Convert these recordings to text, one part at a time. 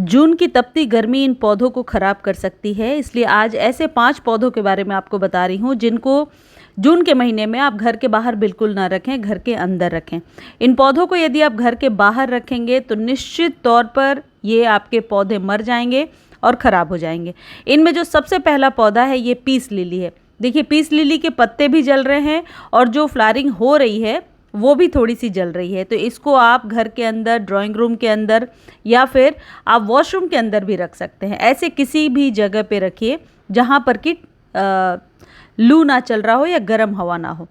जून की तपती गर्मी इन पौधों को ख़राब कर सकती है, इसलिए आज ऐसे 5 पौधों के बारे में आपको बता रही हूँ जिनको जून के महीने में आप घर के बाहर बिल्कुल ना रखें, घर के अंदर रखें। इन पौधों को यदि आप घर के बाहर रखेंगे तो निश्चित तौर पर ये आपके पौधे मर जाएंगे और ख़राब हो जाएंगे। इनमें जो सबसे पहला पौधा है ये पीस लिली है। देखिए, पीस लिली के पत्ते भी जल रहे हैं और जो फ्लावरिंग हो रही है वो भी थोड़ी सी जल रही है। तो इसको आप घर के अंदर, ड्राइंग रूम के अंदर या फिर आप वॉशरूम के अंदर भी रख सकते हैं। ऐसे किसी भी जगह पे रखिए जहाँ पर कि लू ना चल रहा हो या गर्म हवा ना हो।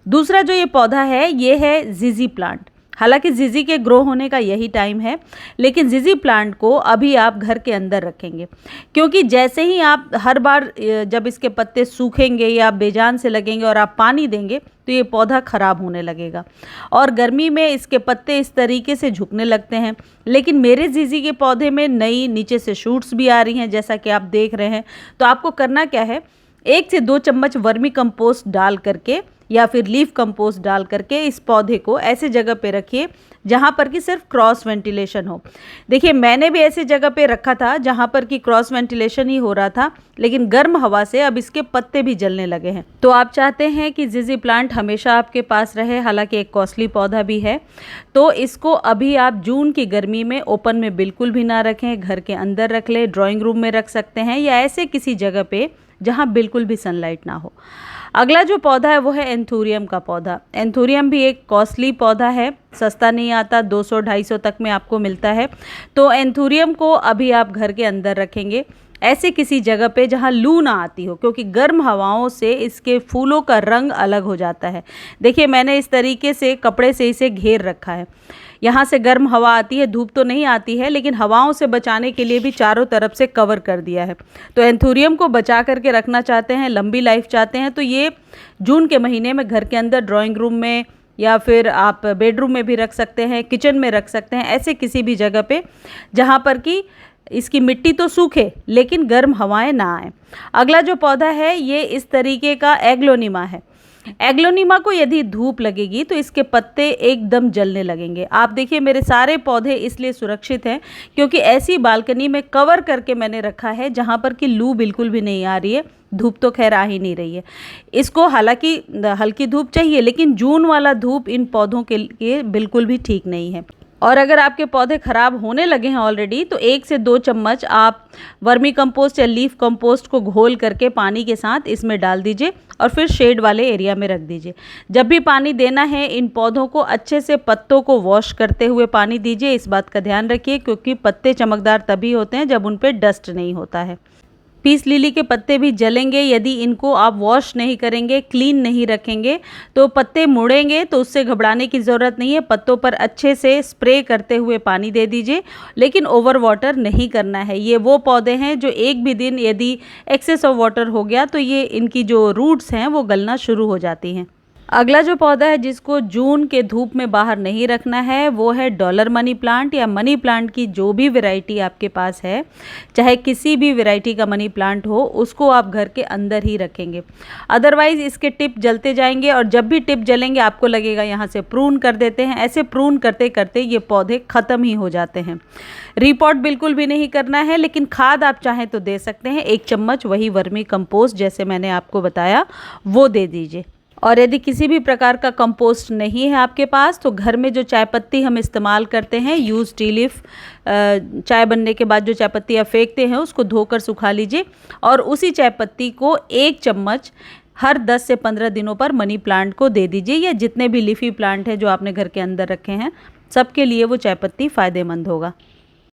दूसरा जो ये पौधा है ये है जीजी प्लांट। हालांकि जीजी के ग्रो होने का यही टाइम है, लेकिन जीजी प्लांट को अभी आप घर के अंदर रखेंगे, क्योंकि जैसे ही आप हर बार जब इसके पत्ते सूखेंगे या बेजान से लगेंगे और आप पानी देंगे तो ये पौधा ख़राब होने लगेगा और गर्मी में इसके पत्ते इस तरीके से झुकने लगते हैं। लेकिन मेरे जीजी के पौधे में नई नीचे से शूट्स भी आ रही हैं, जैसा कि आप देख रहे हैं। तो आपको करना क्या है, 1 से 2 चम्मच वर्मी कंपोस्ट डाल करके या फिर लीफ कंपोस्ट डाल करके इस पौधे को ऐसे जगह पे रखिए जहाँ पर कि सिर्फ क्रॉस वेंटिलेशन हो। देखिए, मैंने भी ऐसी जगह पे रखा था जहाँ पर कि क्रॉस वेंटिलेशन ही हो रहा था, लेकिन गर्म हवा से अब इसके पत्ते भी जलने लगे हैं। तो आप चाहते हैं कि जीजी प्लांट हमेशा आपके पास रहे, हालांकि एक कॉस्टली पौधा भी है, तो इसको अभी आप जून की गर्मी में ओपन में बिल्कुल भी ना रखें, घर के अंदर रख ले, ड्राइंग रूम में रख सकते हैं या ऐसे किसी जगह पे जहाँ बिल्कुल भी सनलाइट ना हो। अगला जो पौधा है वो है एंथूरियम का पौधा। एंथूरियम भी एक कॉस्टली पौधा है, सस्ता नहीं आता, 200-250 तक में आपको मिलता है। तो एंथूरियम को अभी आप घर के अंदर रखेंगे ऐसे किसी जगह पे जहाँ लू ना आती हो, क्योंकि गर्म हवाओं से इसके फूलों का रंग अलग हो जाता है। देखिए, मैंने इस तरीके से कपड़े से इसे घेर रखा है। यहाँ से गर्म हवा आती है, धूप तो नहीं आती है, लेकिन हवाओं से बचाने के लिए भी चारों तरफ से कवर कर दिया है। तो एंथूरियम को बचा करके रखना चाहते हैं, लंबी लाइफ चाहते हैं, तो ये जून के महीने में घर के अंदर, ड्राइंग रूम में या फिर आप बेडरूम में भी रख सकते हैं, किचन में रख सकते हैं, ऐसे किसी भी जगह पे जहाँ पर कि इसकी मिट्टी तो सूखे लेकिन गर्म हवाएं ना आए। अगला जो पौधा है ये इस तरीके का एग्लोनिमा है। एग्लोनिमा को यदि धूप लगेगी तो इसके पत्ते एकदम जलने लगेंगे। आप देखिए, मेरे सारे पौधे इसलिए सुरक्षित हैं क्योंकि ऐसी बालकनी में कवर करके मैंने रखा है जहाँ पर कि लू बिल्कुल भी नहीं आ रही है, धूप तो खैर आ ही नहीं रही है। इसको हालांकि हल्की धूप चाहिए, लेकिन जून वाला धूप इन पौधों के लिए बिल्कुल भी ठीक नहीं है। और अगर आपके पौधे ख़राब होने लगे हैं ऑलरेडी, तो 1 से 2 चम्मच आप वर्मी कंपोस्ट या लीफ कंपोस्ट को घोल करके पानी के साथ इसमें डाल दीजिए और फिर शेड वाले एरिया में रख दीजिए। जब भी पानी देना है, इन पौधों को अच्छे से पत्तों को वॉश करते हुए पानी दीजिए। इस बात का ध्यान रखिए, क्योंकि पत्ते चमकदार तभी होते हैं जब उन पर डस्ट नहीं होता है। पीस लिली के पत्ते भी जलेंगे यदि इनको आप वॉश नहीं करेंगे, क्लीन नहीं रखेंगे, तो पत्ते मुड़ेंगे। तो उससे घबराने की ज़रूरत नहीं है। पत्तों पर अच्छे से स्प्रे करते हुए पानी दे दीजिए, लेकिन ओवर वाटर नहीं करना है। ये वो पौधे हैं जो एक भी दिन यदि एक्सेस ऑफ वाटर हो गया तो ये इनकी जो रूट्स हैं वो गलना शुरू हो जाती हैं। अगला जो पौधा है जिसको जून के धूप में बाहर नहीं रखना है वो है डॉलर मनी प्लांट या मनी प्लांट की जो भी वैरायटी आपके पास है, चाहे किसी भी वैरायटी का मनी प्लांट हो, उसको आप घर के अंदर ही रखेंगे। अदरवाइज़ इसके टिप जलते जाएंगे और जब भी टिप जलेंगे आपको लगेगा यहाँ से प्रून कर देते हैं। ऐसे प्रून करते करते ये पौधे ख़त्म ही हो जाते हैं। रिपोर्ट बिल्कुल भी नहीं करना है, लेकिन खाद आप चाहें तो दे सकते हैं। 1 चम्मच वही वर्मी कंपोस्ट जैसे मैंने आपको बताया वो दे दीजिए। और यदि किसी भी प्रकार का कंपोस्ट नहीं है आपके पास, तो घर में जो चाय पत्ती हम इस्तेमाल करते हैं, यूज़ टी लीफ, चाय बनने के बाद जो चाय पत्ती आप फेंकते हैं उसको धोकर सुखा लीजिए और उसी चाय पत्ती को 1 चम्मच हर 10 से 15 दिनों पर मनी प्लांट को दे दीजिए, या जितने भी लीफी प्लांट हैं जो आपने घर के अंदर रखे हैं सबके लिए वो चाय पत्ती फ़ायदेमंद होगा।